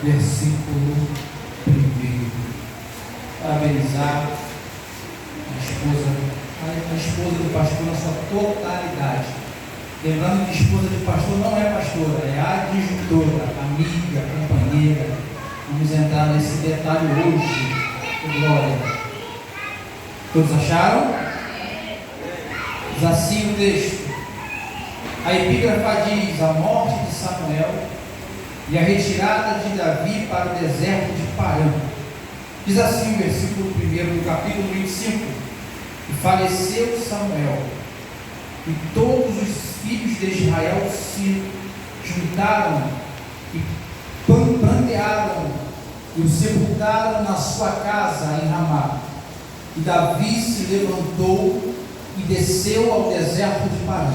versículo 1. Parabenizar a esposa do pastor na sua totalidade. Lembrando que a esposa do pastor não é pastora, é adjuntora, amiga, companheira. Vamos entrar nesse detalhe hoje. Glória. Todos acharam? Diz assim o texto. A epígrafa diz: a morte de Samuel e a retirada de Davi para o deserto de Parã. Diz assim o versículo 1 do capítulo 25: e faleceu Samuel, e todos os filhos de Israel se juntaram e prantearam e o sepultaram na sua casa em Ramá. E Davi se levantou e desceu ao deserto de Parã.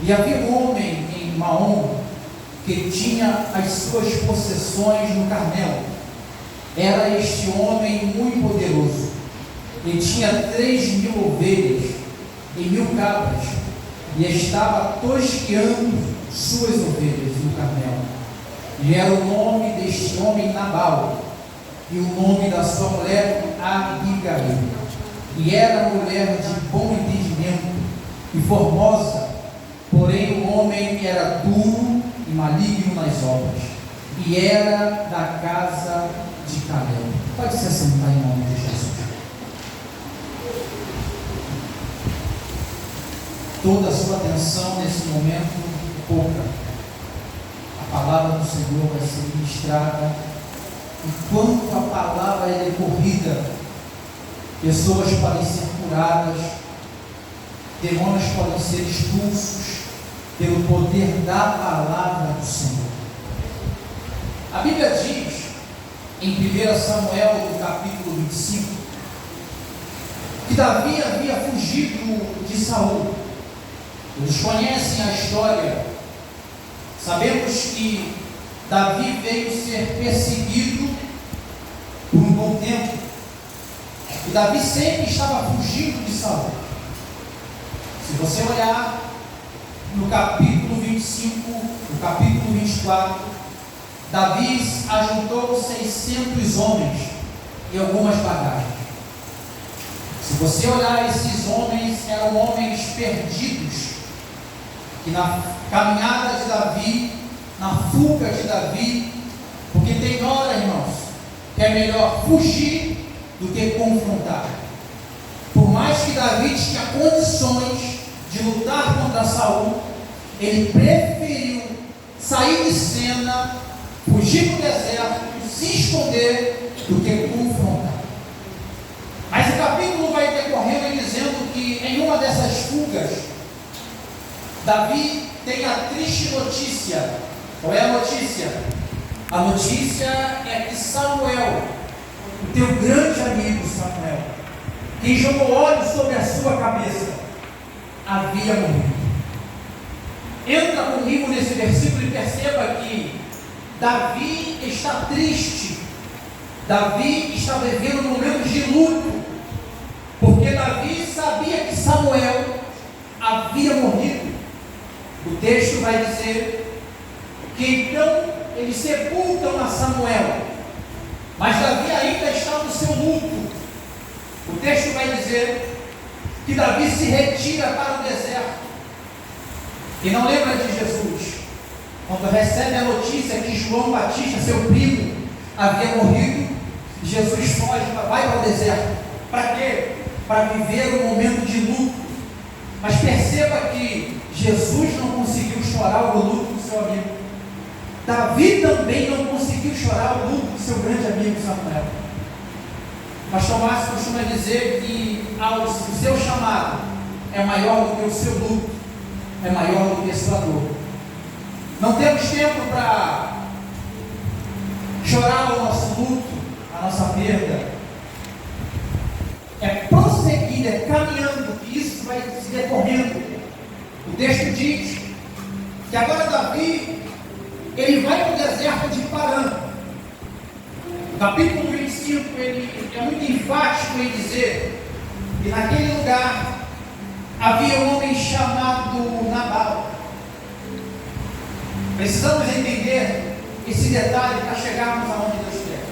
E havia um homem em Maom que tinha as suas possessões no Carmelo. Era este homem muito poderoso. Ele tinha 3.000 ovelhas e 1.000 cabras, e estava tosqueando suas ovelhas no Carmelo. E era o nome deste homem Nabal, e o nome da sua mulher Abigail. E era mulher de bom entendimento e formosa, porém o homem era duro e maligno nas obras, e era da casa de Caleb. Pode se assentar em nome de Jesus. Toda a sua atenção nesse momento, pouca. A palavra do Senhor vai ser ministrada. Enquanto a palavra é decorrida, pessoas podem ser curadas, demônios podem ser expulsos pelo poder da palavra do Senhor. A Bíblia diz em 1 Samuel, no capítulo 25, que Davi havia fugido de Saul. Todos conhecem a história. Sabemos que Davi veio ser perseguido por um bom tempo. E Davi sempre estava fugindo de Saul. Se você olhar no capítulo 25, no capítulo 24, Davi ajuntou 600 homens e algumas bagagens. Se você olhar, esses homens eram homens perdidos, que na caminhada de Davi, na fuga de Davi, porque tem hora, irmãos, que é melhor fugir do que confrontar. Por mais que Davi tinha condições de lutar contra Saul, ele preferiu sair de cena, fugir para o deserto, se esconder, do que confrontar. Mas o capítulo vai decorrendo dizendo que em uma dessas fugas, Davi tem a triste notícia. Qual é a notícia? A notícia é que Samuel, o teu grande amigo Samuel, quem jogou óleo sobre a sua cabeça, havia morrido. Entra comigo nesse versículo e perceba que Davi está triste. Davi está vivendo um momento de luto, porque Davi sabia que Samuel havia morrido. O texto vai dizer que então eles sepultam a Samuel, mas Davi ainda está no seu luto. O texto vai dizer que Davi se retira para o deserto. E não lembra de Jesus, quando recebe a notícia que João Batista, seu primo, havia morrido, Jesus foge, vai para o deserto. Para quê? Para viver um momento de luto. Mas perceba que Jesus não conseguiu chorar o luto do seu amigo. Davi também não conseguiu chorar o luto do seu grande amigo Samuel. Pastor Márcio costuma dizer que o seu chamado é maior do que o seu luto, é maior do que a sua dor. Não temos tempo para chorar o nosso luto, a nossa perda. É prosseguindo, é caminhando, que isso vai se decorrendo. O texto diz que agora Davi, ele vai para o deserto de Parã. No capítulo 25, ele é muito enfático em dizer que naquele lugar havia um homem chamado Nabal. Precisamos entender esse detalhe para chegarmos aonde Deus quer.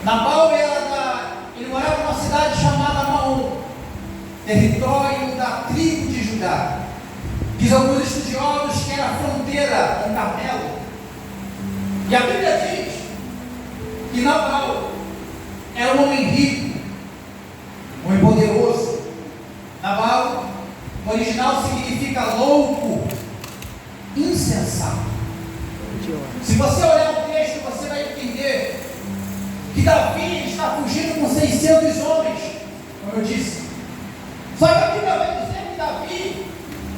Nabal ele morava numa cidade chamada Maom, território da tribo de Judá. Diz alguns estudiosos que era a fronteira com Carmelo. E a Bíblia diz que Nabal era um homem rico, um homem poderoso. Nabal, no original, significa louco, insensato. Se você olhar o texto, você vai entender que Davi está fugindo com 600 homens, como eu disse. Só que a Bíblia vai dizer que Davi,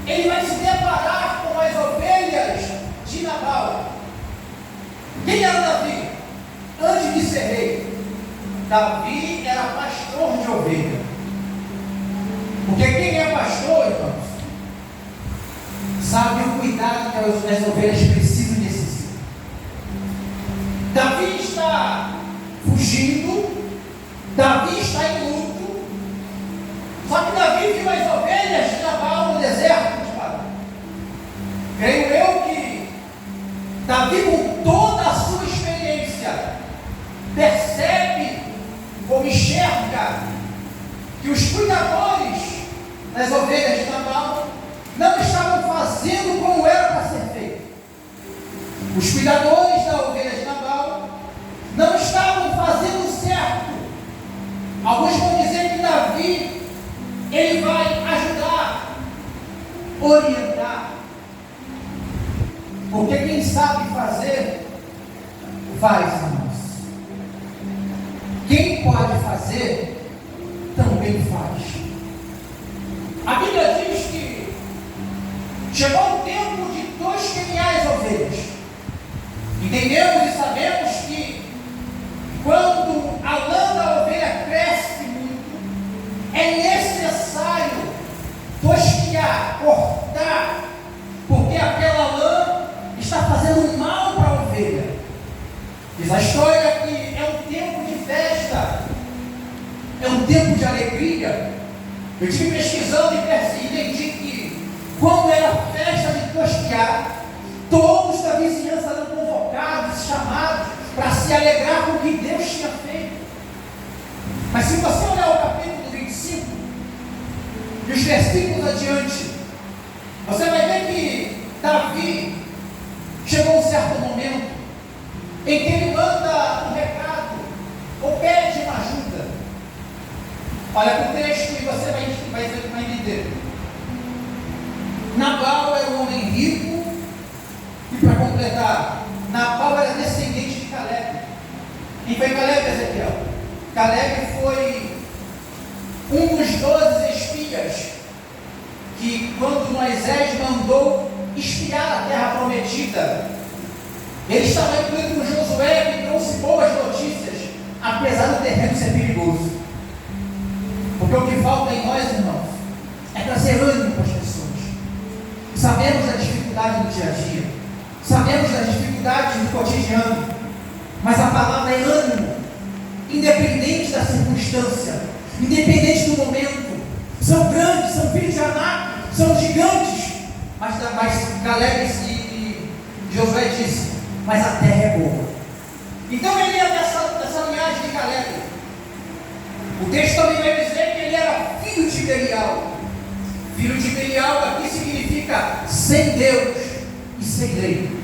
ele vai se deparar com as ovelhas de Nabal. Quem era Davi? Antes de ser rei, Davi era pastor de ovelha. Porque quem é pastor, irmãos, sabe o cuidado que as ovelhas precisam e necessitam. Davi está fugindo, Davi está em luto, só que Davi viu as ovelhas de Nabal no deserto de Pará. Creio eu que Davi, com toda a sua experiência, percebe ou enxerga que os cuidadores das ovelhas de Nabal não estavam fazendo como era para ser feito. Os cuidadores da ovelha de Nabal não estavam fazendo certo. Alguns vão dizer que Davi, ele vai ajudar, orientar. Porque quem sabe fazer, faz, irmãos. Quem pode fazer, também faz. A Bíblia diz que chegou o tempo de tosquear as ovelhas. Entendemos e sabemos que quando a lã da ovelha cresce muito, é necessário tosquear, cortar, porque aquela lã está fazendo mal para a ovelha. Diz a história que é um tempo de festa, é um tempo de alegria. Eu estive pesquisando e entendi que quando era a festa de tosquear, todos da vizinhança eram convocados, chamados para se alegrar com o que Deus tinha feito. Mas se você olhar o capítulo 25 e os versículos adiante, você vai ver que Davi chegou um certo momento em que ele manda um recado ou pede uma ajuda. Olha para o texto e você vai entender. Nabal era um homem rico e, para completar, Nabal era descendente de Caleb. Quem foi Caleb, Ezequiel? Caleb foi um dos 12 espias que, quando Moisés mandou espiar a terra prometida, ele estava incluído com Josué, que trouxe boas notícias, apesar do terreno ser perigoso. Porque o que falta em nós, irmãos, é trazer ânimo para as pessoas. Sabemos da dificuldade do dia a dia, sabemos das dificuldades do cotidiano, mas a palavra é ânimo, independente da circunstância, independente do momento. São grandes, são filhos de Aná, são gigantes, mas Caleb e Josué disse, mas a terra é boa. Então ele é dessa linhagem de Caleb. O texto também vai dizer que ele era filho de Belial. Filho de Belial aqui significa sem Deus e sem lei.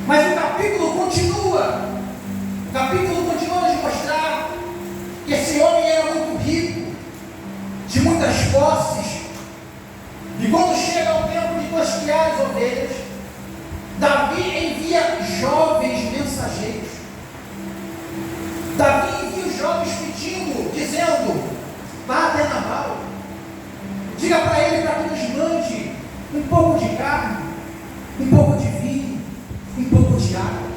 Mas o capítulo continua. O capítulo continua a nos mostrar que esse homem era muito rico, de muitas posses. E quando chega o tempo de tosquear as ovelhas, Davi envia jovens mensageiros. Davi envia os jovens pedindo, dizendo, vá até Nabal, diga para ele para que nos mande um pouco de carne, um pouco de vinho, um pouco de água.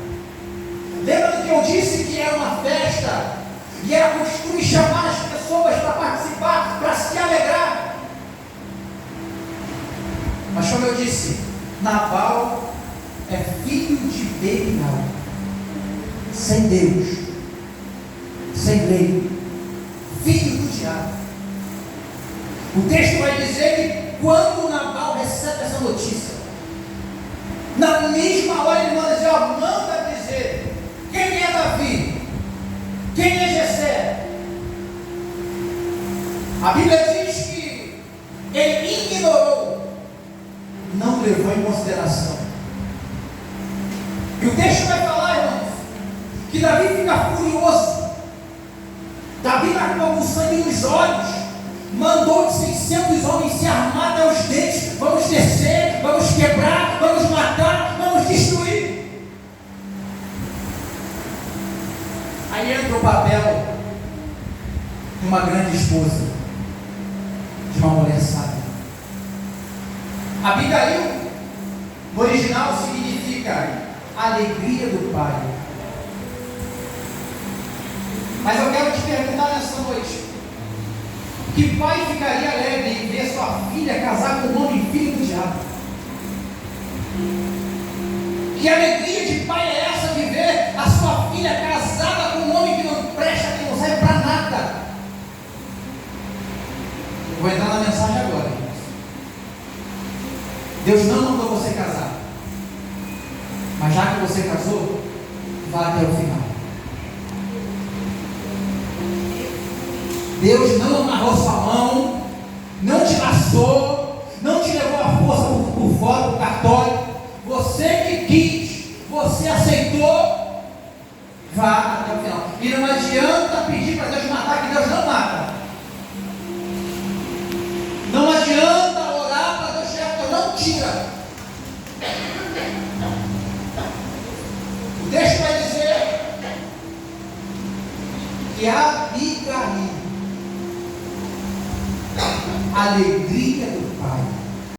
Lembra do que eu disse que era uma festa e era costume chamar as pessoas para participar, para se alegrar? Mas como eu disse, Nabal é filho de Belial, sem Deus, sem lei, filho do diabo. O texto vai dizer que quando Nabal recebe essa notícia, Na mesma hora ele manda dizer, ó, manda dizer, quem é Davi? Quem é Jessé? A Bíblia diz que ele ignorou, não levou em consideração. E o texto vai falar, irmãos, que Davi fica furioso. Davi está com sangue nos olhos, mandou de 600 homens se armar até os dentes. Vamos descer, vamos quebrar, vamos matar, vamos destruir. Aí entra o papel de uma grande esposa, de uma mulher sábia. Abigail, no original, significa alegria do pai. Mas eu quero te perguntar nessa noite: que pai ficaria alegre em ver sua filha casar com um homem filho do diabo? Que alegria de pai é essa de ver a sua filha casada com um homem que não presta, que não serve para nada? Eu vou entrar na mensagem agora. Deus não mandou você casar, mas já que você casou, vá até o final. Deus não amarrou sua mão, não te laçou, não te levou à força por fora do cartório. Você que quis, você aceitou, vá até o final. E não adianta pedir para Deus matar, que Deus não mata. Não adianta orar para Deus tirar, Deus não tira. O texto vai dizer que Abigail, alegria do pai.